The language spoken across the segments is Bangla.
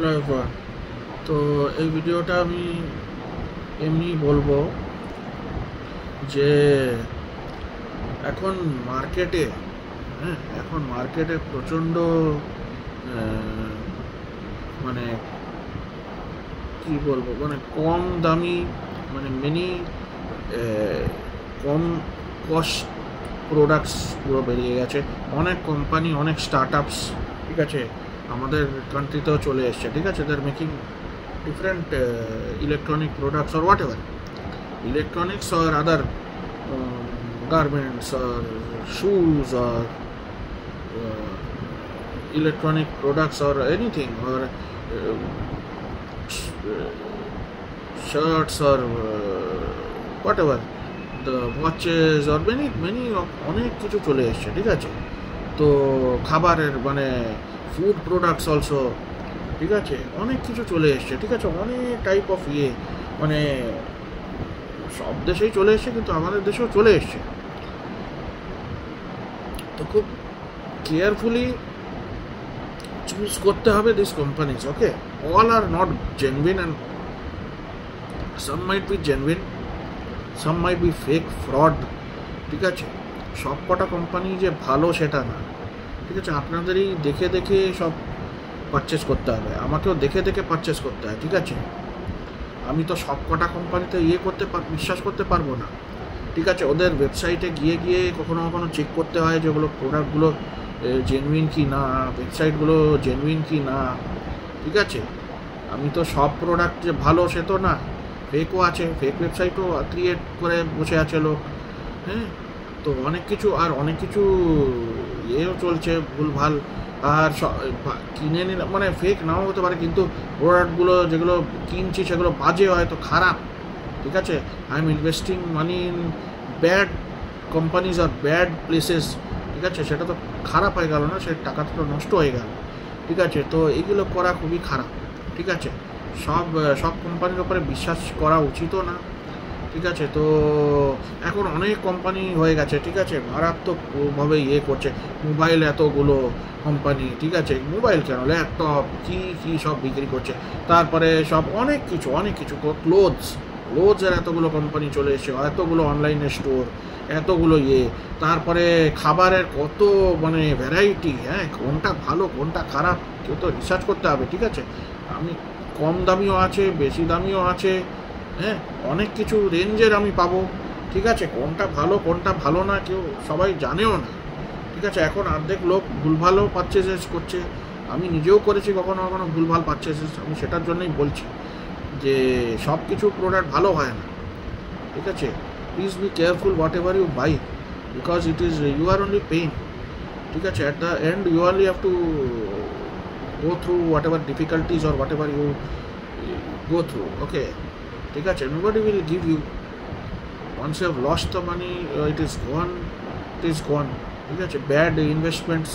Hello everyone. তো এই ভিডিওটা আমি এমনি বলবো যে এখন মার্কেটে এখন মার্কেটে প্রচণ্ড মানে কি বলবো, মানে কম দামি, মানে কম কস্ট প্রোডাক্টসগুলো বেরিয়ে গেছে। অনেক কোম্পানি, অনেক স্টার্ট আপস, ঠিক আছে, আমাদের কান্ট্রিতেও চলে এসছে, ঠিক আছে। They are making different electronic products or whatever, electronics or other garments or shoes or electronic products or anything, or shirts or whatever, the watches or many অনেক কিছু চলে এসছে, ঠিক আছে। তো খাবারের মানে ফুড প্রোডাক্টস অলসো, ঠিক আছে, অনেক কিছু চলে এসছে, ঠিক আছে। অনেক টাইপ অফ মানে সব দেশেই চলে এসছে, কিন্তু আমাদের দেশেও চলে এসছে। তো খুব কেয়ারফুলি চুজ করতে হবে this companies, okay. All are not genuine and some might be genuine, some might be fake, fraud, ঠিক আছে। সব কটা কোম্পানি যে ভালো সেটা না, ঠিক আছে। আপনাদেরই দেখে দেখে সব পারচেস করতে হবে, আমাকেও দেখে দেখে পারচেস করতে হয়, ঠিক আছে। আমি তো সব কটা কোম্পানিতে বিশ্বাস করতে পারবো না, ঠিক আছে। ওদের ওয়েবসাইটে গিয়ে গিয়ে কখনো কখনো চেক করতে হয় যে ওগুলো প্রোডাক্টগুলো জেনুইন কি না, ওয়েবসাইটগুলো জেনুইন কি না, ঠিক আছে। আমি তো সব প্রোডাক্ট যে ভালো সে তো না, ফেকও আছে, ফেক ওয়েবসাইটও ক্রিয়েট করে বসে আছে লোক, হ্যাঁ। তো অনেক কিছু ইয়েও চলছে ভুলভাল, আর কিনে নিলাম মানে ফেক নাও হতে পারে, কিন্তু প্রোডাক্টগুলো যেগুলো কিনছি সেগুলো বাজে হয়তো খারাপ, ঠিক আছে। I am investing money in bad companies আর ব্যাড প্লেসেস, ঠিক আছে। সেটা তো খারাপ হয়ে গেল না, সে টাকাটা তো নষ্ট হয়ে গেল, ঠিক আছে। তো এইগুলো করা খুবই খারাপ, ঠিক আছে। সব কোম্পানির উপরে বিশ্বাস করা উচিতও না, ঠিক আছে। তো এখন অনেক কোম্পানি হয়ে গেছে, ঠিক আছে, মারাত্মকভাবে করছে। মোবাইল এতগুলো কোম্পানি, ঠিক আছে, মোবাইল কেন, ল্যাপটপ কি সব বিক্রি করছে। তারপরে সব অনেক কিছু ক্লোথসের এতগুলো কোম্পানি চলে এসছে, এতগুলো অনলাইনে স্টোর, এতগুলো তারপরে খাবারের কত মানে ভ্যারাইটি, হ্যাঁ। কোনটা ভালো কোনটা খারাপ কেউ তো রিসার্চ করতে হবে, ঠিক আছে। আমি কম দামিও আছে, বেশি দামিও আছে, হ্যাঁ, অনেক কিছু রেঞ্জের আমি পাবো, ঠিক আছে। কোনটা ভালো না কেউ সবাই জানেও না, ঠিক আছে। এখন অর্ধেক লোক ভুলভালও পারচেজেস করছে, আমি নিজেও করেছি কখনো কখনো ভুলভাল পারচেজেস। আমি সেটার জন্যই বলছি যে সব কিছু প্রোডাক্ট ভালো হয় না, ঠিক আছে। Please be careful whatever you buy, because you are only paying, ঠিক আছে। At the end you only have to go through whatever difficulties or whatever you go through, okay, ঠিক আছে। nobody will give you, once you have lost the money, it is gone, ঠিক আছে। bad investments,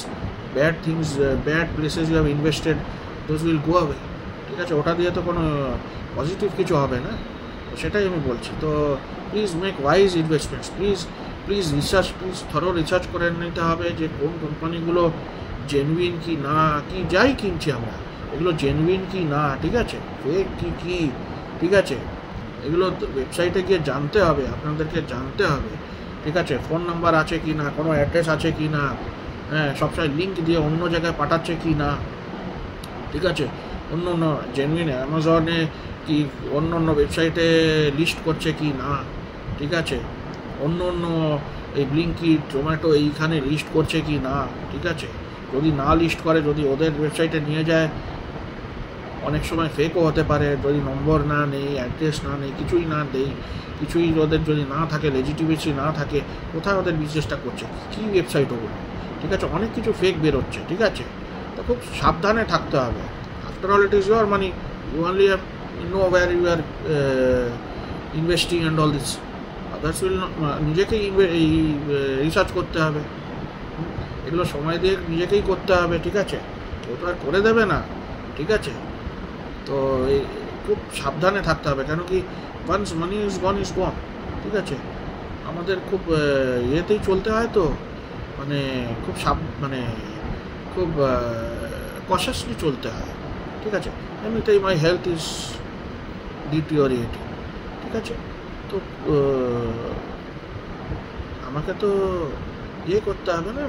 bad things, bad places you have invested, those will go away, ঠিক আছে। ওটা দিয়ে তো কোনো পজিটিভ কিছু হবে না, সেটাই আমি বলছি। তো please make wise investments, please thorough research করে নিতে হবে যে কোন কোম্পানিগুলো জেনুইন কি না, কি যাই কিনছি আমরা এগুলো জেনুইন কি না, ঠিক আছে, ফেক কি, ঠিক আছে। এগুলো ওয়েবসাইটে গিয়ে জানতে হবে, আপনাদেরকে জানতে হবে, ঠিক আছে। ফোন নাম্বার আছে কি না, কোনো অ্যাড্রেস আছে কি না, হ্যাঁ, সবসময় লিঙ্ক দিয়ে অন্য জায়গায় পাঠাচ্ছে কি না, ঠিক আছে। অন্য জেনুইন অ্যামাজনে কি অন্য ওয়েবসাইটে লিস্ট করছে কি না, ঠিক আছে। অন্য এই ব্লিঙ্কিট, জোম্যাটো এইখানে লিস্ট করছে কি না, ঠিক আছে। যদি না লিস্ট করে, যদি ওদের ওয়েবসাইটে নিয়ে যায়, অনেক সময় ফেকও হতে পারে। যদি নম্বর না নেই, অ্যাড্রেস না নেই, কিছুই ওদের যদি না থাকে, লেজিটিমেসি না থাকে, কোথায় ওদের বিজনেসটা করছে, কী ওয়েবসাইট ওগুলো, ঠিক আছে। অনেক কিছু ফেক বেরোচ্ছে, ঠিক আছে। তো খুব সাবধানে থাকতে হবে। After all it is your money, you only have know where you are investing and all this, others will not. নিজেকেই রিসার্চ করতে হবে, এগুলো সময় দিয়ে নিজেকেই করতে হবে, ঠিক আছে। কেউ তো আর করে দেবে না, ঠিক আছে। তো খুব সাবধানে থাকতে হবে, কেন কি ওয়ান্স মানি ইজ গন, ঠিক আছে। আমাদের খুব ইয়েতেই চলতে হয়, তো মানে খুব কশাসলি চলতে হয়, ঠিক আছে, এমনিতেই মাই হেলথ ইজ ডিটিওরিয়েটিং, ঠিক আছে। তো আমাকে তো ইয়ে করতে হবে না,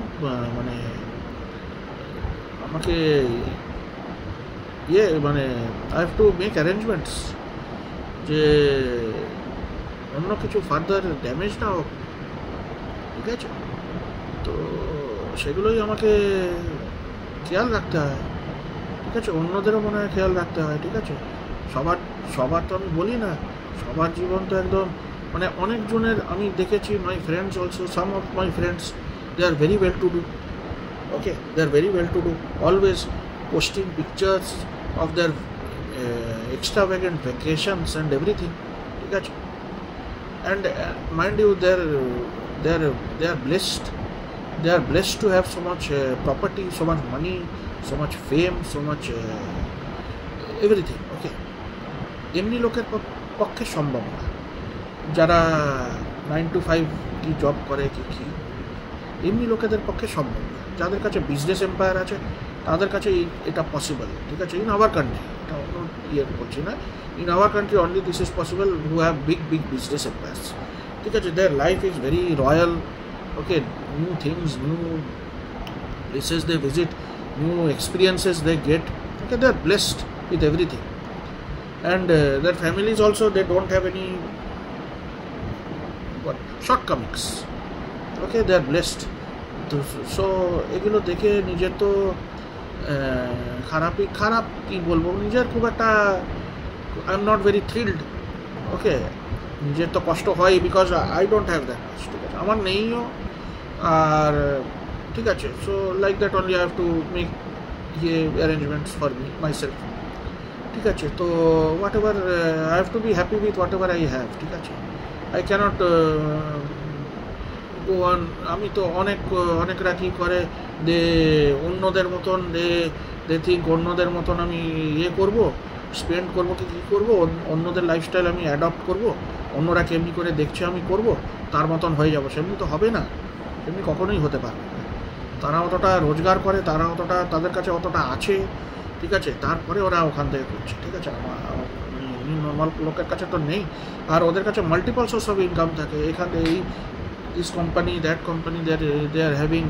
মানে আমাকে মানে I have to make arrangements যে অন্য কিছু ফার্দার ড্যামেজ না হোক, ঠিক আছে। তো সেগুলোই আমাকে খেয়াল রাখতে হয়, ঠিক আছে। অন্যদেরও মনে হয় খেয়াল রাখতে হয়, ঠিক আছে। সবার তো আমি বলি না, সবার জীবন তো একদম মানে অনেকজনের আমি দেখেছি, my friends also, some of my friends they are very well to do, okay, they are very well to do, always posting pictures of their extravagant vacations and everything, ঠিক আছে। and mind you, they are blessed to have so much property, so much money, so much fame, so much everything, okay। এমনি লোকের পক্ষে সম্ভব না, যারা 9 to 5 কি জব করে কি এমনি লোকেদের পক্ষে সম্ভব না। যাদের কাছে বিজনেস এম্পায়ার আছে তাদের কাছে এটা পসিবল, ঠিক আছে। ইন আওয়ার কান্ট্রি, এটা অন্য ইয়ে বলছি না, in our country only this is possible who have big business empires, ঠিক আছে। Their life is very royal, okay. New things, new places they visit, new experiences they get, okay. They are blessed with everything, and their families also, they don't have any shortcomings, okay. They are blessed. তো সো এগুলো দেখে নিজের তো খারাপ কি বলবো, নিজের খুব একটা I am not very thrilled, okay. নিজের তো কষ্ট হয়, because I don't have that much, ঠিক আছে, আমার নেইও, আর ঠিক আছে। So like that only I have to make arrangements for me myself, ঠিক আছে। তো whatever I have to be happy with whatever I have, ঠিক আছে। আই ক্যানট আমি তো অনেকরা কী করে, অন্যদের মতন দে থিঙ্ক অন্যদের মতন আমি করবো, স্পেন্ড করবো কি কী করবো, অন্যদের লাইফস্টাইল আমি অ্যাডপ্ট করবো, অন্যরা কেমনি করে দেখছে আমি করব, তার মতন হয়ে যাবো। সেমনি তো হবে না, সেমনি কখনোই হতে পারবে না। তারা অতটা রোজগার করে, তাদের কাছে অতটা আছে, ঠিক আছে, তারপরে ওরা ওখান থেকে করছে, ঠিক আছে। নর্মাল লোকের কাছে তো নেই, আর ওদের কাছে মাল্টিপল সোর্স অফ ইনকাম থাকে। এখানে this company, that company, they are having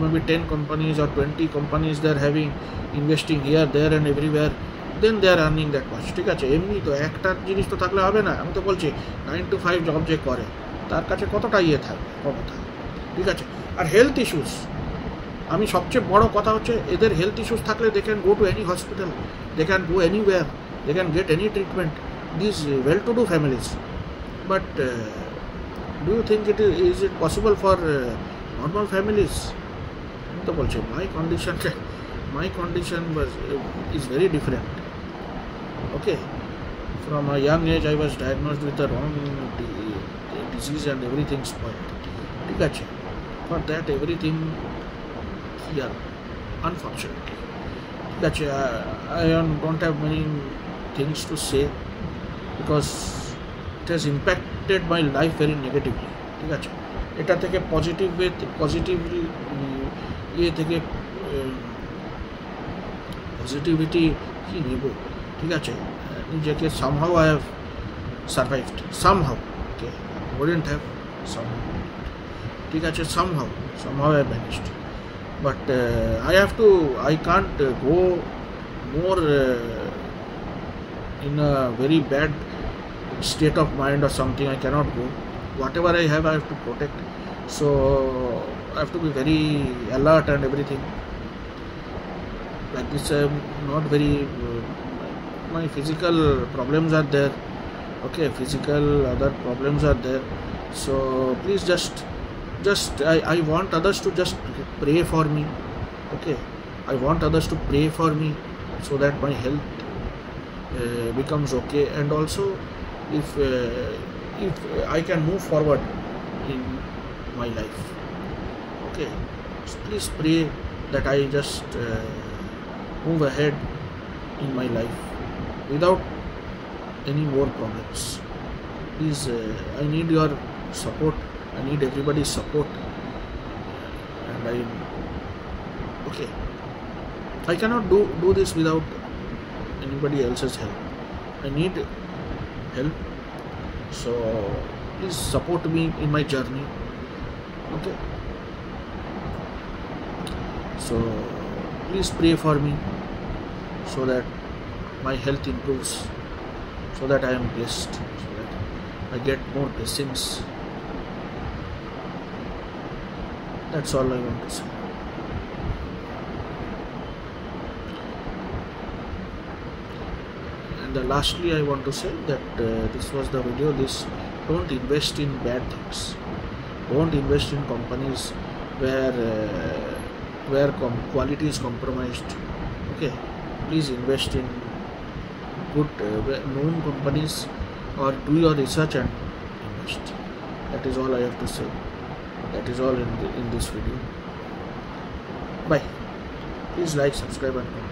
maybe 10 companies or 20 companies they are having, investing here, there and everywhere, then they are earning that much, ঠিক আছে। এমনি তো একটা জিনিস তো থাকলে হবে না। আমি তো বলছি 9 to 5 জব যে করে তার কাছে কতটা থাকবে, ক্ষমতা, ঠিক আছে। আর হেলথ ইস্যুস, আমি সবচেয়ে বড় কথা হচ্ছে এদের হেলথ ইস্যুস থাকলে they can go to any hospital, they can go anywhere, they can get any treatment, this well to do families. But do you think is it possible for normal families? তো বলছে my condition is very different, okay. From a young age I was diagnosed with the wrong disease and everything spoiled, ঠিক আছে। for that everything here, unfortunately, ঠিক আছে। I don't have many things to say because it has impacted my life very negatively, ঠিক আছে। এটা থেকে পজিটিভিটি কি নেব, ঠিক আছে। নিজেকে somehow I have survived, somehow, okay, wouldn't have somehow, ঠিক আছে, somehow I managed, but I can't go more in a very bad state of mind or something. I cannot go. Whatever I have to protect, so I have to be very alert and everything like this. I'm not very my physical problems are there, okay, physical other problems are there, so please just I want others to just pray for me, okay. I want others to pray for me so that my health becomes okay, and also if I can move forward in my life, okay. So please pray that I just move ahead in my life without any more problems. Please, I need your support, I need everybody's support, and okay, I cannot do this without anybody else's help. I need help, so please support me in my journey. Okay, so please pray for me so that my health improves, so that I am blessed, so that I get more blessings. That's all I want to say. And lastly, I want to say that this was the video. Don't invest in bad things. Don't invest in companies where quality is compromised. Okay, please invest in good known companies, or do your research and invest. That is all I have to say. That is all in this video. Bye. Please like, subscribe and comment.